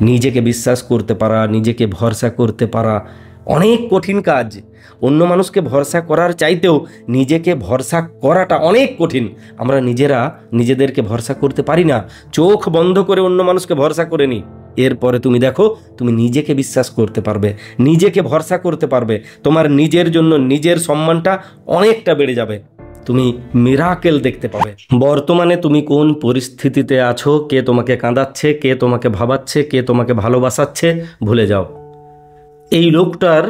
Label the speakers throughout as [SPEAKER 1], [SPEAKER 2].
[SPEAKER 1] নিজেকে বিশ্বাস করতে পারা, নিজেকে ভরসা করতে পারা অনেক কঠিন কাজ। অন্য মানুষকে ভরসা করার চাইতেও নিজেকে ভরসা করাটা অনেক কঠিন। আমরা নিজেরা নিজেদেরকে ভরসা করতে পারি না, চোখ বন্ধ করে অন্য মানুষকে ভরসা করে নিই। এরপরে তুমি দেখো, তুমি নিজেকে বিশ্বাস করতে পারবে, নিজেকে ভরসা করতে পারবে, তোমার নিজের জন্য নিজের সম্মানটা অনেকটা বেড়ে যাবে, তুমি মিরাকেল দেখতে পাবে। বর্তমানে তুমি কোন পরিস্থিতিতে আছো, কে তোমাকে কাঁদাচ্ছে, কে তোমাকে ভাবাচ্ছে, কে তোমাকে ভালোবাসাচ্ছে, ভুলে যাও। এই লোকটার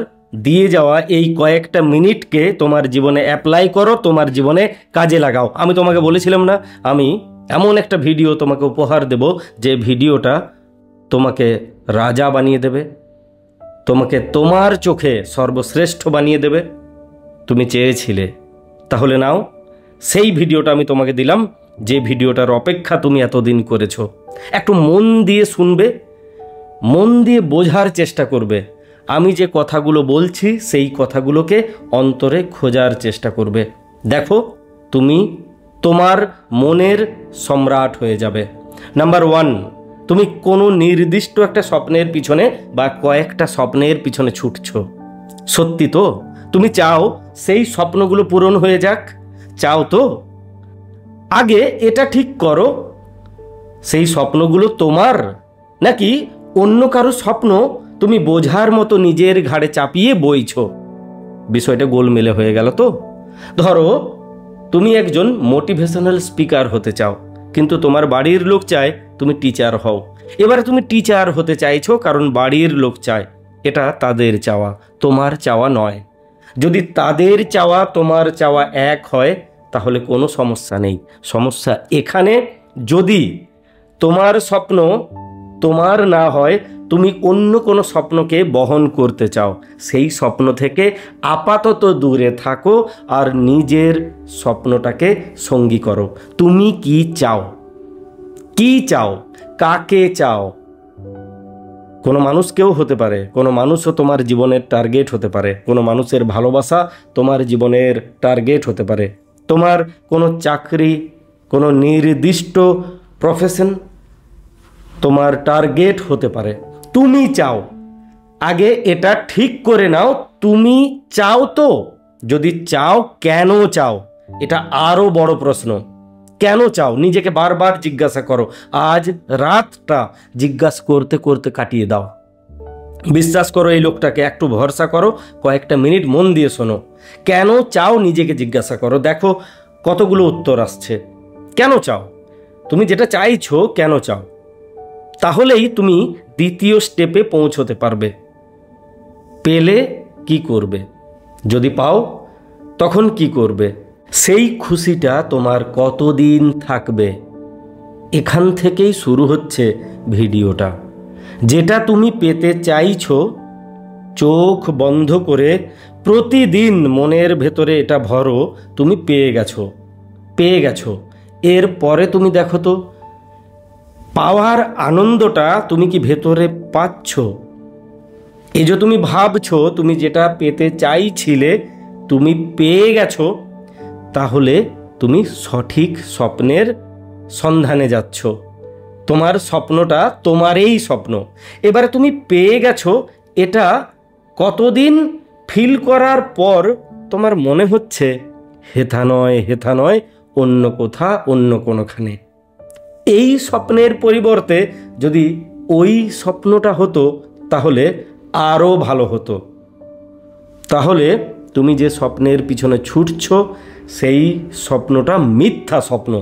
[SPEAKER 1] দিয়ে যাওয়া এই কয়েকটা মিনিটকে তোমার জীবনে অ্যাপ্লাই করো, তোমার জীবনে কাজে লাগাও। আমি তোমাকে বলেছিলাম না, আমি এমন একটা ভিডিও তোমাকে উপহার দেব যে ভিডিওটা তোমাকে রাজা বানিয়ে দেবে, তোমাকে তোমার চোখে সর্বশ্রেষ্ঠ বানিয়ে দেবে। তুমি চেয়েছিলে, তাহলে নাও, সেই ভিডিওটা আমি তোমাকে দিলাম, যে ভিডিওটার অপেক্ষা তুমি এতদিন করেছো। একটু মন দিয়ে শুনবে, মন দিয়ে বোঝার চেষ্টা করবে। আমি যে কথাগুলো বলছি সেই কথাগুলোকে অন্তরে খোঁজার চেষ্টা করবে। দেখো, তুমি তোমার মনের সম্রাট হয়ে যাবে। নাম্বার 1, তুমি কোনো নির্দিষ্ট একটা স্বপ্নের পিছনে বা কয়েকটা স্বপ্নের পিছনে ছুটছো। সত্যি তো? তুমি চাও সেই স্বপ্নগুলো পূরণ হয়ে যাক? চাও তো? আগে এটা ঠিক করো, সেই স্বপ্নগুলো তোমার নাকি অন্য কারো স্বপ্ন তুমি বোঝার মতো নিজের ঘাড়ে চাপিয়ে বইছো। বিষয়টা গোলমেলে হয়ে গেল তো। ধরো, তুমি একজন মোটিভেশনাল স্পিকার হতে চাও, কিন্তু তোমার বাড়ির লোক চায় তুমি টিচার হও। এবারে তুমি টিচার হতে চাইছো কারণ বাড়ির লোক চায়, এটা তাদের চাওয়া, তোমার চাওয়া নয়। যদি তাদের চাওয়া তোমার চাওয়া এক হয় তাহলে কোনো সমস্যা নেই। সমস্যা এখানে, যদি তোমার স্বপ্ন তোমার না হয়, তুমি অন্য কোনো স্বপ্নকে বহন করতে চাও, সেই স্বপ্ন থেকে আপাতত দূরে থাকো আর নিজের স্বপ্নটাকে সঙ্গী করো। তুমি কি চাও? কি চাও? কাকে চাও? কোনো মানুষকেও হতে পারে, কোনো মানুষও তোমার জীবনের টার্গেট হতে পারে, কোনো মানুষের ভালোবাসা তোমার জীবনের টার্গেট হতে পারে, তোমার কোনো চাকরি, কোনো নির্দিষ্ট প্রফেশন তোমার টার্গেট হতে পারে। তুমি চাও, আগে এটা ঠিক করে নাও, তুমি চাও তো? যদি চাও, কেন চাও? এটা আরও বড় প্রশ্ন। কেন চাও? নিজেকে বারবার জিজ্ঞাসা করো। আজ রাতটা জিজ্ঞাসা করতে করতে কাটিয়ে দাও। বিশ্বাস করো এই লোকটাকে, একটু ভরসা করো, কয়েকটা মিনিট মন দিয়ে শোনো। কেন চাও নিজেকে জিজ্ঞাসা করো, দেখো কতগুলো উত্তর আসছে। কেন চাও? তুমি যেটা চাইছো কেন চাও? তাহলেই তুমি দ্বিতীয় স্টেপে পৌঁছতে পারবে। পেলে কি করবে? যদি পাও তখন কি করবে? সেই খুশিটা তোমার কতদিন থাকবে? এখান থেকেই শুরু হচ্ছে ভিডিওটা। যেটা তুমি পেতে চাইছো, চোখ বন্ধ করে প্রতিদিন মনের ভেতরে এটা ভরো, তুমি পেয়ে গেছো, পেয়ে গেছো। এরপরে তুমি দেখো তো, পাওয়ার আনন্দটা তুমি কি ভেতরে পাচ্ছ? এই যে তুমি ভাবছো তুমি যেটা পেতে চাইছিলে তুমি পেয়ে গেছো, তাহলে তুমি সঠিক স্বপ্নের সন্ধানে যাচ্ছ। তোমার স্বপ্নটা তোমারই স্বপ্ন। এবারে তুমি পেয়ে গেছো, এটা কতদিন ফিল করার পর তোমার মনে হচ্ছে হেথা নয়, হেথা নয়, অন্য কোথা, অন্য কোনোখানে। এই স্বপ্নের পরিবর্তে যদি ওই স্বপ্নটা হতো তাহলে আরও ভালো হতো। তাহলে তুমি যে স্বপ্নের পিছনে ছুটছো সেই স্বপ্নটা মিথ্যা স্বপ্ন।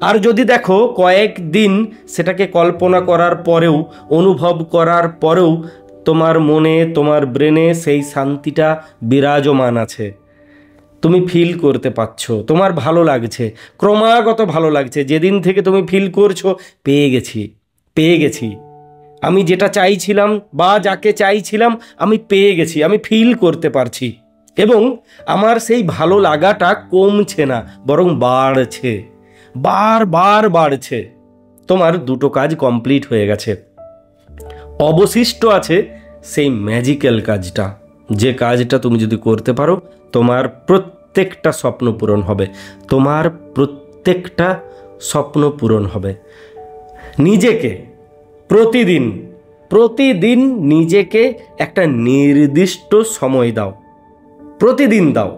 [SPEAKER 1] আর যদি দেখো কয়েকদিন সেটাকে কল্পনা করার পরেও, অনুভব করার পরেও তোমার মনে, তোমার ব্রেনে সেই শান্তিটা বিরাজমান আছে, তুমি ফিল করতে পারছো, তোমার ভালো লাগছে, ক্রমাগত ভালো লাগছে। যেদিন থেকে তুমি ফিল করছো পেয়ে গেছি, পেয়ে গেছি, আমি যেটা চাইছিলাম বা যাকে চাইছিলাম আমি পেয়ে গেছি, আমি ফিল করতে পারছি, এবং আমার সেই ভালো লাগাটা কমছে না, বরং বাড়ছে, বারবার বাড়ছে। তোমার দুটো কাজ কমপ্লিট হয়ে গেছে। অবশিষ্ট আছে সেই ম্যাজিক্যাল কাজটা, যে কাজটা তুমি যদি করতে পারো তোমার প্রত্যেকটা স্বপ্ন পূরণ হবে, তোমার প্রত্যেকটা স্বপ্ন পূরণ হবে। নিজেকে প্রতিদিন প্রতিদিন নিজেকে একটা নির্দিষ্ট সময় দাও, প্রতিদিন দাও।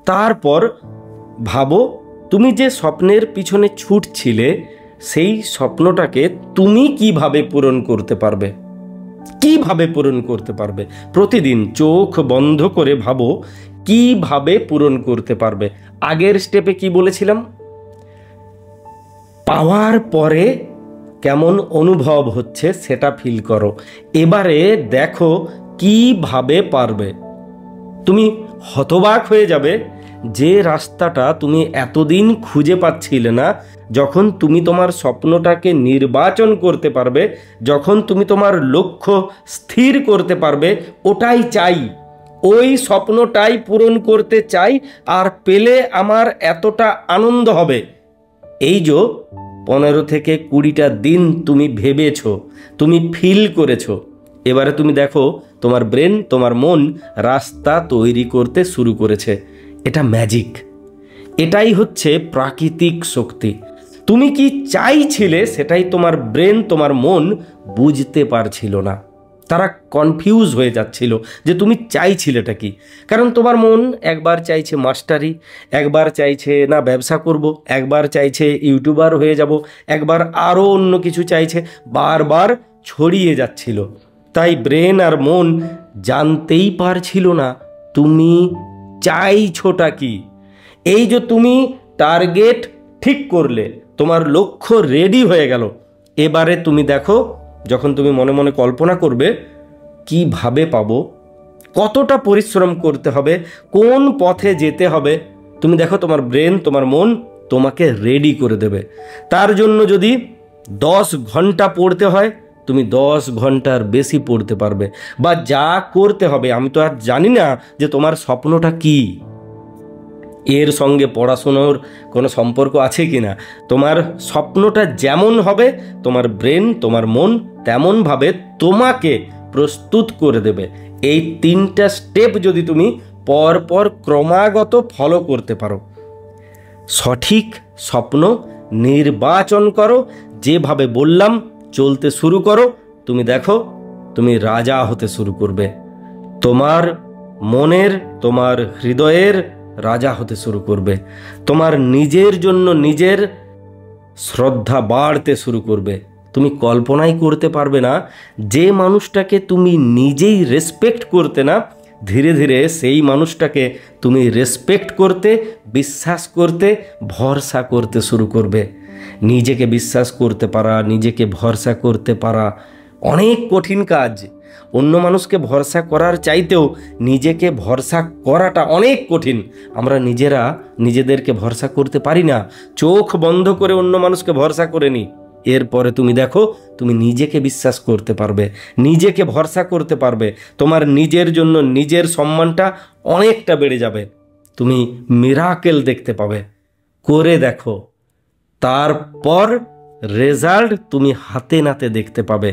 [SPEAKER 1] তারপর ভাবো তুমি যে স্বপ্নের পিছনে ছুটছিলে সেই স্বপ্নটাকে তুমি কিভাবে পূরণ করতে পারবে, কিভাবে পূরণ করতে পারবে। প্রতিদিন চোখ বন্ধ করে ভাবো কিভাবে পূরণ করতে পারবে। আগের স্টেপে কি বলেছিলাম? পাওয়ার পরে কেমন অনুভব হচ্ছে সেটা ফিল করো। এবারে দেখো কিভাবে পারবে। তুমি হতবাক হয়ে যাবে যে রাস্তাটা তুমি এতদিন খুঁজে পাচ্ছিলে না। যখন তুমি তোমার স্বপ্নটাকে নির্বাচন করতে পারবে, যখন তুমি তোমার লক্ষ্য স্থির করতে পারবে, ওটাই চাই, ওই স্বপ্নটাই পূরণ করতে চাই, আর পেলে আমার এতটা আনন্দ হবে। এই যে 15 থেকে 20টা দিন তুমি ভেবেছো, তুমি ফিল করেছো, এবারে তুমি দেখো তোমার ব্রেন, তোমার মন রাস্তা তৈরি করতে শুরু করেছে। এটা ম্যাজিক, এটাই হচ্ছে প্রাকৃতিক শক্তি। তুমি কি চাইছিলে সেটাই তোমার ব্রেন, তোমার মন বুঝতে পারছিল না। তারা কনফিউজ হয়ে যাচ্ছিল যে তুমি চাইছিলেটা কি। কারণ তোমার মন একবার চাইছে মাস্টারি, একবার চাইছে না ব্যবসা করব, একবার চাইছে ইউটিউবার হয়ে যাব, একবার আরও অন্য কিছু চাইছে, বারবার ছড়িয়ে যাচ্ছিল। তাই ব্রেন আর মন জানতেই পারছিল না তুমি চাইছোটা কি। এই যে তুমি টার্গেট ঠিক করলে, তোমার লক্ষ্য রেডি হয়ে গেল, এবারে তুমি দেখো যখন তুমি মনে মনে কল্পনা করবে কিভাবে পাবো, কতটা পরিশ্রম করতে হবে, কোন পথে যেতে হবে, তুমি দেখো তোমার ব্রেন, তোমার মন তোমাকে রেডি করে দেবে। তার জন্য যদি 10 ঘন্টা পড়তে হয়, তুমি 10 ঘন্টার বেশি পড়তে পারবে। বা যা করতে হবে, আমি তো আর জানি না যে তোমার স্বপ্নটা কি, এর সঙ্গে পড়াশোনার কোনো সম্পর্ক আছে কি না। তোমার স্বপ্নটা যেমন হবে, তোমার ব্রেন, তোমার মন তেমনভাবে তোমাকে প্রস্তুত করে দেবে। এই 3টা স্টেপ যদি তুমি পরপর ক্রমাগত ফলো করতে পারো, সঠিক স্বপ্ন নির্বাচন করো, যেভাবে বললাম চলতে শুরু করো, তুমি দেখো তুমি রাজা হতে শুরু করবে। তোমার মনের, তোমার হৃদয়ের রাজা হতে শুরু করবে। তোমার নিজের জন্য নিজের শ্রদ্ধা বাড়তে শুরু করবে। তুমি কল্পনাই করতে পারবে না, যে মানুষটাকে তুমি নিজেই রেসপেক্ট করতে না, ধীরে ধীরে সেই মানুষটাকে তুমি রেসপেক্ট করতে, বিশ্বাস করতে, ভরসা করতে শুরু করবে। নিজেকে বিশ্বাস করতে পারা, নিজেকে ভরসা করতে পারা অনেক কঠিন কাজ। অন্য মানুষকে ভরসা করার চাইতেও নিজেকে ভরসা করাটা অনেক কঠিন। আমরা নিজেরা নিজেদেরকে ভরসা করতে পারি না, চোখ বন্ধ করে অন্য মানুষকে ভরসা করে নিই। এরপরে তুমি দেখো তুমি নিজেকে বিশ্বাস করতে পারবে, নিজেকে ভরসা করতে পারবে, তোমার নিজের জন্য নিজের সম্মানটা অনেকটা বেড়ে যাবে। তুমি মিরাকেল দেখতে পাবে। করে দেখো, তারপর রেজাল্ট তুমি হাতে নাতে দেখতে পাবে।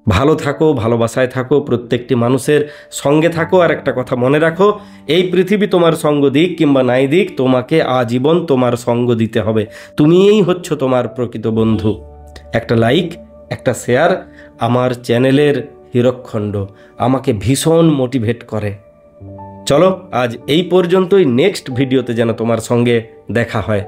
[SPEAKER 1] ভালো থাকো, ভালোবাসায় থাকো, প্রত্যেকটি মানুষের সঙ্গে থাকো। আর একটা কথা মনে রাখো, এই পৃথিবী তোমার সঙ্গ দিক কিংবা নাই দিক, তোমাকে আজীবন তোমার সঙ্গ দিতে হবে। তুমিই হচ্ছ তোমার প্রকৃত বন্ধু। একটা লাইক, একটা শেয়ার আমার চ্যানেলের হীরকখণ্ড, আমাকে ভীষণ মোটিভেট করে। চলো আজ এই পর্যন্তই, নেক্সট ভিডিওতে যেন তোমার সঙ্গে দেখা হয়।